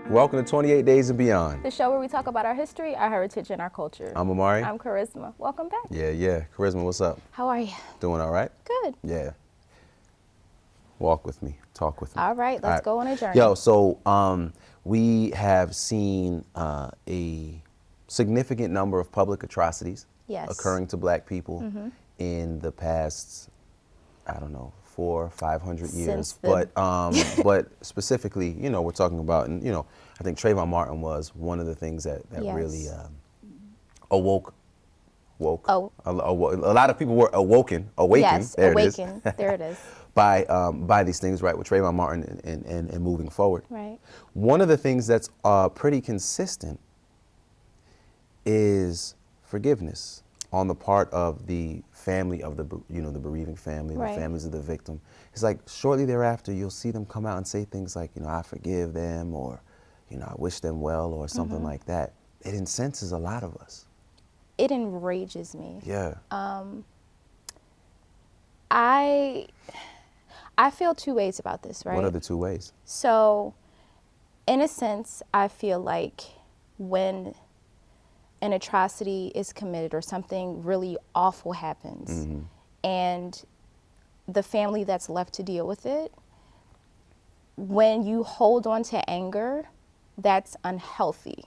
Welcome to 28 Days and Beyond. The show where we talk about our history, our heritage, and our culture. I'm Amari. I'm Kharisma. Welcome back. Yeah. Kharisma, what's up? How are you? Doing all right? Good. Yeah. Walk with me. Talk with me. All right, let's go on a journey. Yo, so we have seen a significant number of public atrocities occurring to black people in the past, I don't know, 400 or 500 years. But specifically, you know, we're talking about, and you know, I think Trayvon Martin was one of the things that really awoken. A lot of people were awakened. Yes, there awakened. It is. There it is. by these things, right, with Trayvon Martin and moving forward. Right. One of the things that's pretty consistent is forgiveness on the part of the family of the bereaving family, the families of the victim. It's like shortly thereafter, you'll see them come out and say things like, you know, I forgive them, or, you know, I wish them well, or something like that. It incenses a lot of us. It enrages me. Yeah. I feel two ways about this, right? What are the two ways? So, in a sense, I feel like when an atrocity is committed or something really awful happens and the family that's left to deal with it, when you hold on to anger, that's unhealthy.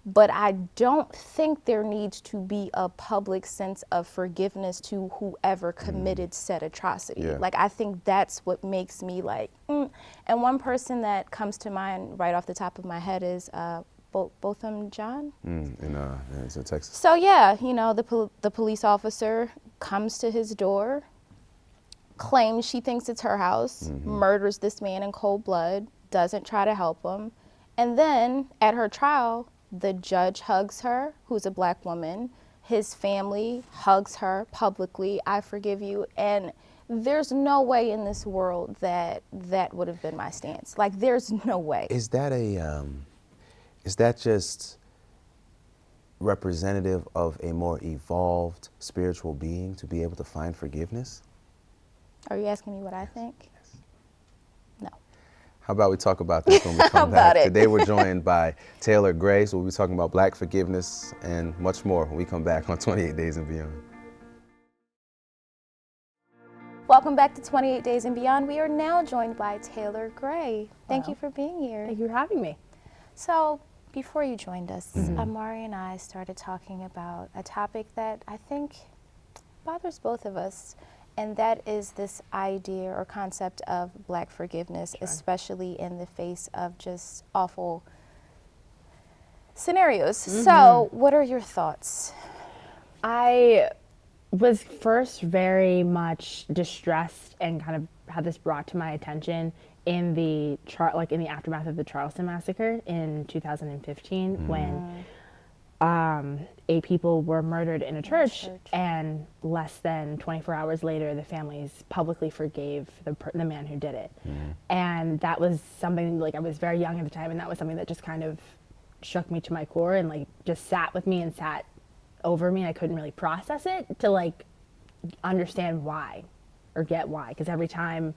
But I don't think there needs to be a public sense of forgiveness to whoever committed said atrocity. Yeah. Like, I think that's what makes me like, And one person that comes to mind right off the top of my head is Botham John. It's in Texas. So yeah, you know, the police officer comes to his door, claims she thinks it's her house, murders this man in cold blood, doesn't try to help him. And then at her trial, the judge hugs her, who's a black woman. His family hugs her publicly, I forgive you. And there's no way in this world that would have been my stance. Like, there's no way. Is that just representative of a more evolved spiritual being to be able to find forgiveness? Are you asking me what I think? Yes. No. How about we talk about this when we come back? Today we're joined by Taylor Gray, so we'll be talking about black forgiveness and much more when we come back on 28 Days and Beyond. Welcome back to 28 Days and Beyond. We are now joined by Taylor Gray. Thank you for being here. Thank you for having me. So, before you joined us, Amari and I started talking about a topic that I think bothers both of us, and that is this idea or concept of black forgiveness, especially in the face of just awful scenarios. So, what are your thoughts? I was first very much distressed and kind of had this brought to my attention in the in the aftermath of the Charleston massacre in 2015, when 8 people were murdered in a church, and less than 24 hours later, the families publicly forgave the man who did it. And that was something, like, I was very young at the time, and that was something that just kind of shook me to my core and, like, just sat with me and sat over me. I couldn't really process it to, like, understand why or get why, because every time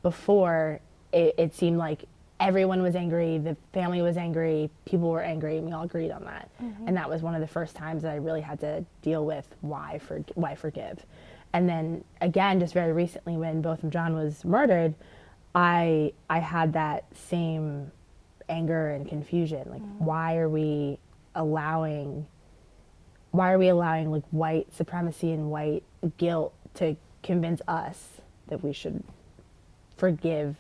before, it seemed like everyone was angry, the family was angry, people were angry, and we all agreed on that. And that was one of the first times that I really had to deal with why forgive. And then again, just very recently, when Botham Jean was murdered, I had that same anger and confusion. Like, why are we allowing like white supremacy and white guilt to convince us that we should forgive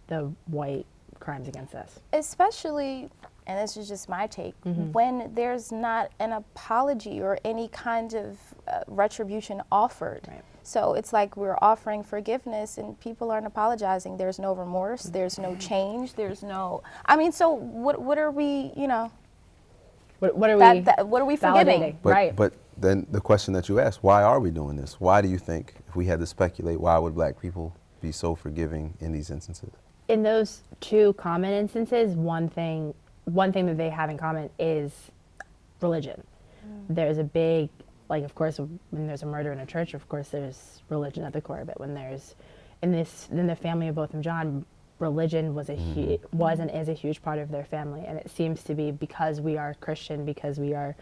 the white crimes against us? Especially, and this is just my take, when there's not an apology or any kind of retribution offered. Right. So it's like we're offering forgiveness and people aren't apologizing. There's no remorse, there's no change, there's no, I mean, so what are we, you know, What are we forgiving? But then the question that you asked, why are we doing this? Why do you think, if we had to speculate, why would black people be so forgiving in these instances? In those two common instances, one thing that they have in common is religion. There's a big, like, of course, when there's a murder in a church, of course, there's religion at the core of it. When there's, in the family of Botham Jean, religion was and is a huge part of their family. And it seems to be because we are Christian, because we are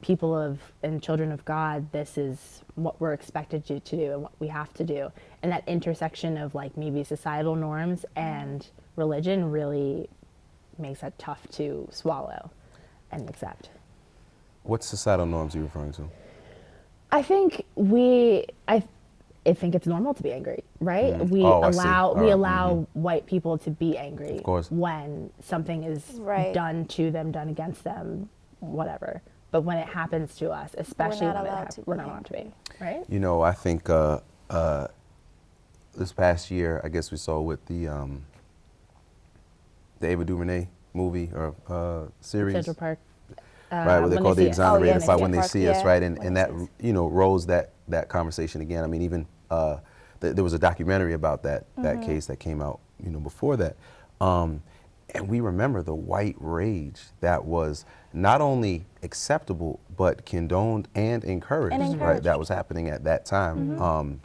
people of and children of God, this is what we're expected to do and what we have to do. And that intersection of like maybe societal norms and religion really makes that tough to swallow and accept. What societal norms are you referring to? I think I think it's normal to be angry, right? We allow white people to be angry, of course, when something is done to them, done against them, whatever. But when it happens to us, especially we're not allowed to be, right? You know, I think this past year, I guess we saw with the Ava DuVernay movie or series, Central Park. Right, what they call the exonerated by when they see us, right? And that, you know, rose that conversation again. I mean, even there was a documentary about that case that came out, you know, before that. And we remember the white rage that was not only acceptable, but condoned and encouraged, right? That was happening at that time.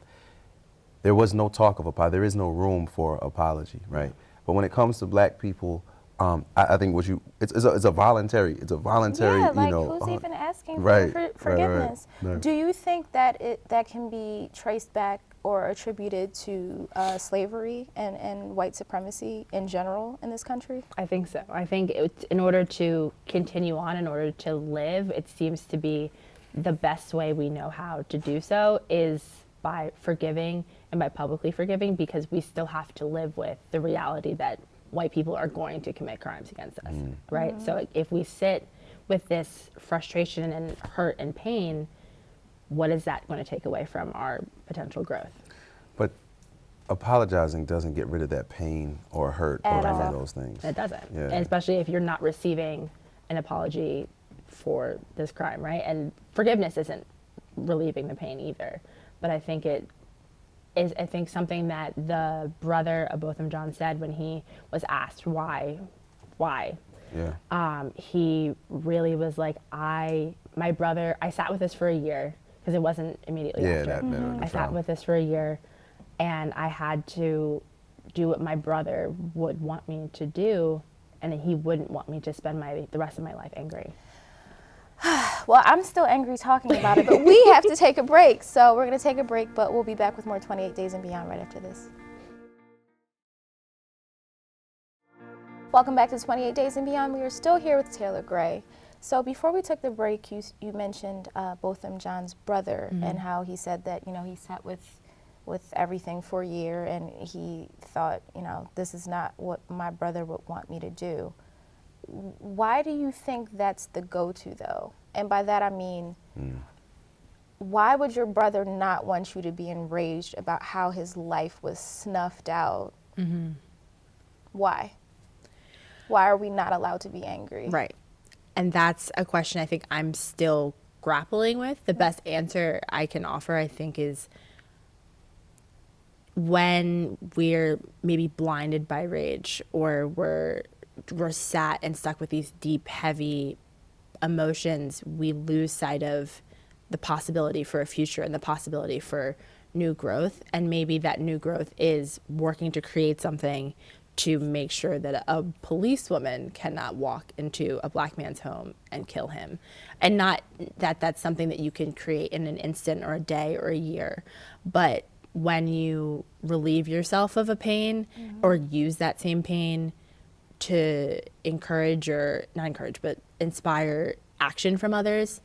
There was no talk of apology. There is no room for apology, right? But when it comes to black people, I think it's a voluntary, yeah, like, you know. Who's even asking for forgiveness? Right. Do you think that that can be traced back or attributed to slavery and white supremacy in general in this country? I think so. I think in order to continue on, in order to live, it seems to be the best way we know how to do so is by forgiving and by publicly forgiving, because we still have to live with the reality that white people are going to commit crimes against us, right? So if we sit with this frustration and hurt and pain, what is that going to take away from our potential growth? But apologizing doesn't get rid of that pain or hurt or any of those things. It doesn't, yeah. And especially if you're not receiving an apology for this crime, right? And forgiveness isn't relieving the pain either, but I think it is, I think, something that the brother of Botham Jean said when he was asked why. Yeah. He really was like, my brother, I sat with this for a year, because it wasn't immediately after. I sat with this for a year, and I had to do what my brother would want me to do, and he wouldn't want me to spend the rest of my life angry. Well, I'm still angry talking about it, but we have to take a break. So we're going to take a break, but we'll be back with more 28 Days and Beyond right after this. Welcome back to 28 Days and Beyond. We are still here with Taylor Gray. So before we took the break, you mentioned Botham Jean's brother and how he said that, you know, he sat with everything for a year and he thought, you know, this is not what my brother would want me to do. Why do you think that's the go-to, though? And by that I mean, why would your brother not want you to be enraged about how his life was snuffed out? Why? Why are we not allowed to be angry? Right. And that's a question I think I'm still grappling with. The best answer I can offer, I think, is when we're maybe blinded by rage, or we're sat and stuck with these deep, heavy emotions, we lose sight of the possibility for a future and the possibility for new growth. And maybe that new growth is working to create something to make sure that a policewoman cannot walk into a black man's home and kill him. And not that that's something that you can create in an instant or a day or a year, but when you relieve yourself of a pain or use that same pain to encourage, or not encourage, but inspire action from others,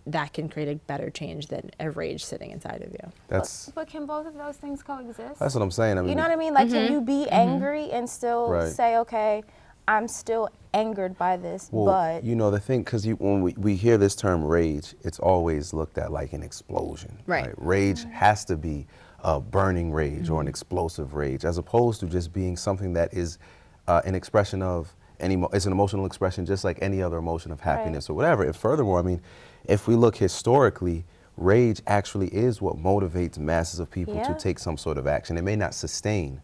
that can create a better change than a rage sitting inside of you. But can both of those things coexist? That's what I'm saying. I mean, you know what I mean? Like, can you be angry and still say, okay, I'm still angered by this, but... You know, the thing, because when we hear this term rage, it's always looked at like an explosion. Right. Rage has to be a burning rage or an explosive rage, as opposed to just being something that is an expression of it's an emotional expression just like any other emotion of happiness or whatever. And furthermore, I mean, if we look historically, rage actually is what motivates masses of people to take some sort of action. It may not sustain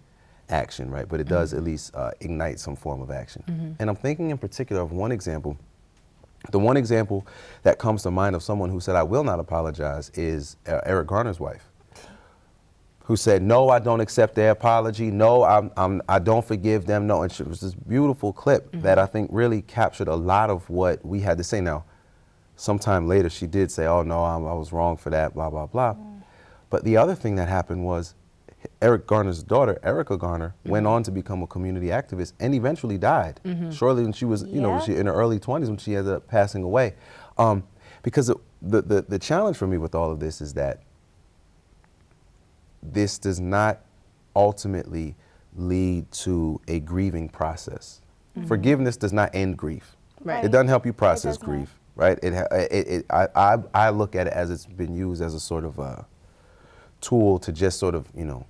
action, right, but it does at least ignite some form of action. And I'm thinking in particular of one example. The one example that comes to mind of someone who said, I will not apologize, is Eric Garner's wife, who said, no, I don't accept their apology. No, I don't forgive them. No, and it was this beautiful clip that I think really captured a lot of what we had to say. Now, sometime later, she did say, oh, no, I was wrong for that, blah, blah, blah. But the other thing that happened was Eric Garner's daughter, Erica Garner, went on to become a community activist and eventually died. Shortly when she was, you know, in her early 20s when she ended up passing away. Because the challenge for me with all of this is that this does not ultimately lead to a grieving process. Forgiveness does not end grief. Right. It doesn't help you process grief, right? I look at it as it's been used as a sort of a tool to just sort of, you know,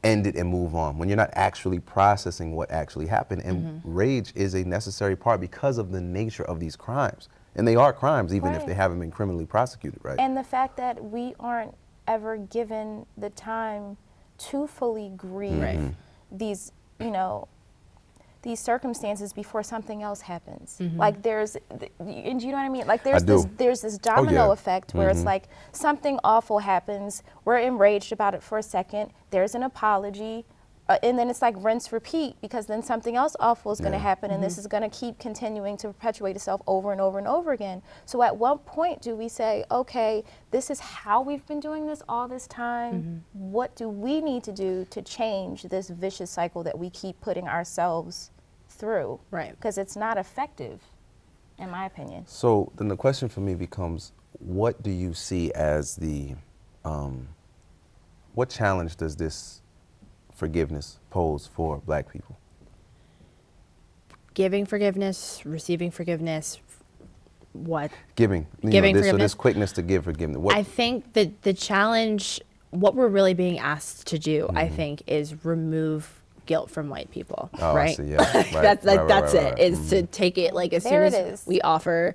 end it and move on when you're not actually processing what actually happened. And rage is a necessary part because of the nature of these crimes. And they are crimes even if they haven't been criminally prosecuted, right? And the fact that we aren't ever given the time to fully grieve these, you know, these circumstances before something else happens. Like there's, and you know what I mean? Like there's this domino effect where it's like something awful happens, we're enraged about it for a second, there's an apology, and then it's like rinse, repeat, because then something else awful is gonna happen, and this is gonna keep continuing to perpetuate itself over and over and over again. So at what point do we say, okay, this is how we've been doing this all this time, what do we need to do to change this vicious cycle that we keep putting ourselves through? Right. Because it's not effective, in my opinion. So then the question for me becomes, what do you see as the, what challenge does this forgiveness pose for Black people? Giving forgiveness, receiving forgiveness, what? Giving. Giving So forgiveness. this quickness to give forgiveness. What? I think that the challenge, what we're really being asked to do, I think, is remove guilt from white people, right? I see, yeah. Right, that's right, it. Is to take it like as soon as we offer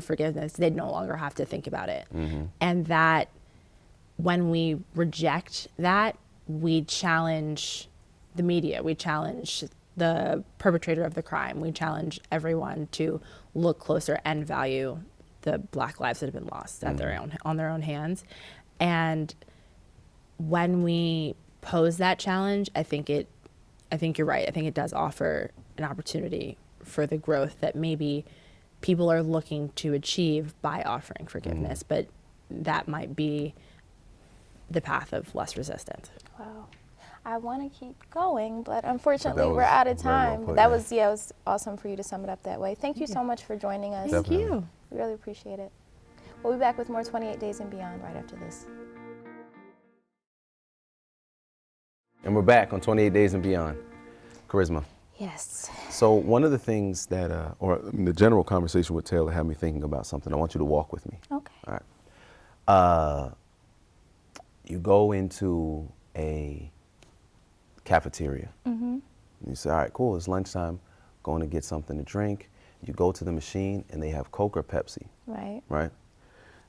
forgiveness, they no longer have to think about it. And that when we reject that, we challenge the media, we challenge the perpetrator of the crime, we challenge everyone to look closer and value the Black lives that have been lost at on their own hands. And when we pose that challenge, I think you're right. I think it does offer an opportunity for the growth that maybe people are looking to achieve by offering forgiveness, but that might be the path of less resistance. Wow. I want to keep going, but unfortunately we're out of time. It was awesome for you to sum it up that way. Thank you so much for joining us. Thank you. We really appreciate it. We'll be back with more 28 Days and Beyond right after this. And we're back on 28 Days and Beyond. Kharisma. Yes. So one of the things that, the general conversation with Taylor had me thinking about something. I want you to walk with me. Okay. All right. You go into a cafeteria. And you say, all right, cool, it's lunchtime, going to get something to drink. You go to the machine and they have Coke or Pepsi. Right. Right?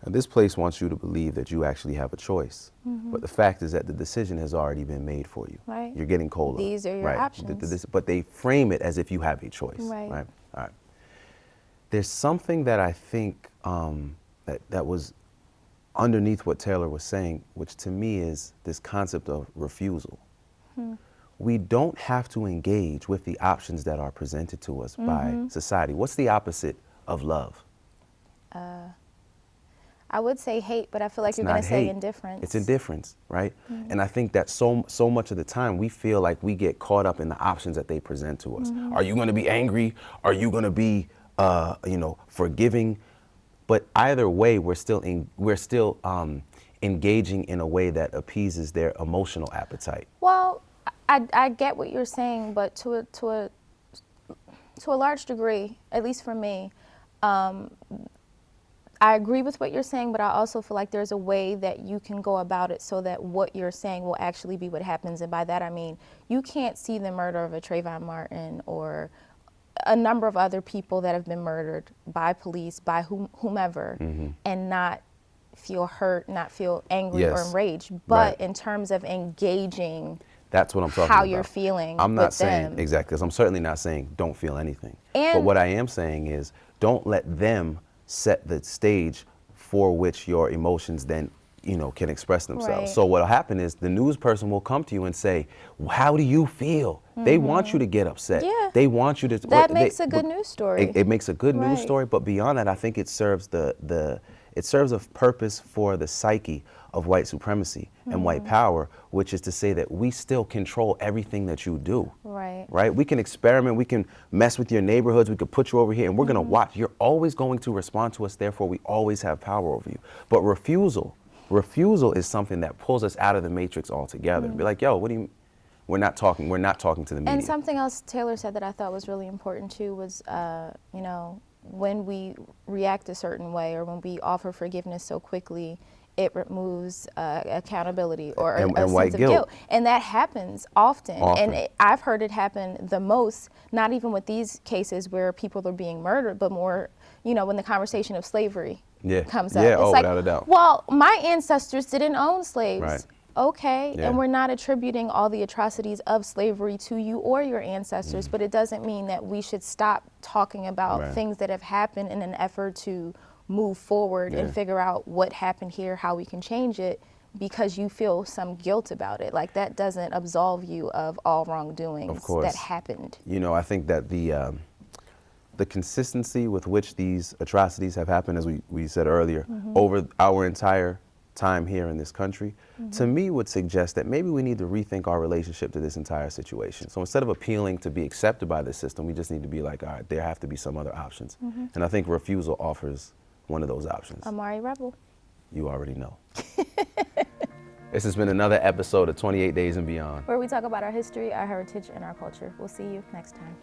And this place wants you to believe that you actually have a choice. But the fact is that the decision has already been made for you. Right. You're getting cola. These are your options. But they frame it as if you have a choice. Right. All right. There's something that I think that was underneath what Taylor was saying, which to me is this concept of refusal. We don't have to engage with the options that are presented to us by society. What's the opposite of love? I would say hate, but I feel like you're going to say indifference. It's indifference, right? And I think that so much of the time we feel like we get caught up in the options that they present to us. Are you going to be angry? Are you going to be, forgiving? But either way, we're still engaging in a way that appeases their emotional appetite. Well, I get what you're saying, but to a large degree, at least for me, I agree with what you're saying, but I also feel like there's a way that you can go about it so that what you're saying will actually be what happens. And by that I mean, you can't see the murder of a Trayvon Martin or a number of other people that have been murdered by police, by whomever, and not feel hurt, not feel angry or enraged. But in terms of engaging, that's what I'm talking how about. You're feeling. I'm not saying them. exactly, because I'm certainly not saying don't feel anything. But what I am saying is don't let them set the stage for which your emotions then can express themselves. Right. So what'll happen is the news person will come to you and say, how do you feel? They want you to get upset. Yeah. They want you to. That makes a good news story. It makes a good news Right. story, but beyond that, I think it serves it serves a purpose for the psyche of white supremacy and white power, which is to say that we still control everything that you do. Right. Right? We can experiment, we can mess with your neighborhoods, we could put you over here, and we're going to watch. You're always going to respond to us, therefore we always have power over you. But refusal is something that pulls us out of the matrix altogether. Be like, yo, what do you, we're not talking to the media. And something else Taylor said that I thought was really important too was, when we react a certain way or when we offer forgiveness so quickly, it removes accountability or a sense white of guilt. guilt. And that happens often. And I've heard it happen the most, not even with these cases where people are being murdered, but more, when the conversation of slavery comes up. Yeah, It's like, without a doubt. well, my ancestors didn't own slaves. Right. Okay, Yeah. and we're not attributing all the atrocities of slavery to you or your ancestors, but it doesn't mean that we should stop talking about Right. things that have happened in an effort to move forward and figure out what happened here, how we can change it, because you feel some guilt about it. Like, that doesn't absolve you of all wrongdoings Of course. that happened. I think that the consistency with which these atrocities have happened, as we said earlier, over our entire time here in this country, to me would suggest that maybe we need to rethink our relationship to this entire situation. So instead of appealing to be accepted by this system, we just need to be like, all right, there have to be some other options. And I think refusal offers one of those options. Amari Rebel. You already know. This has been another episode of 28 Days and Beyond, Where we talk about our history, our heritage, and our culture. We'll see you next time.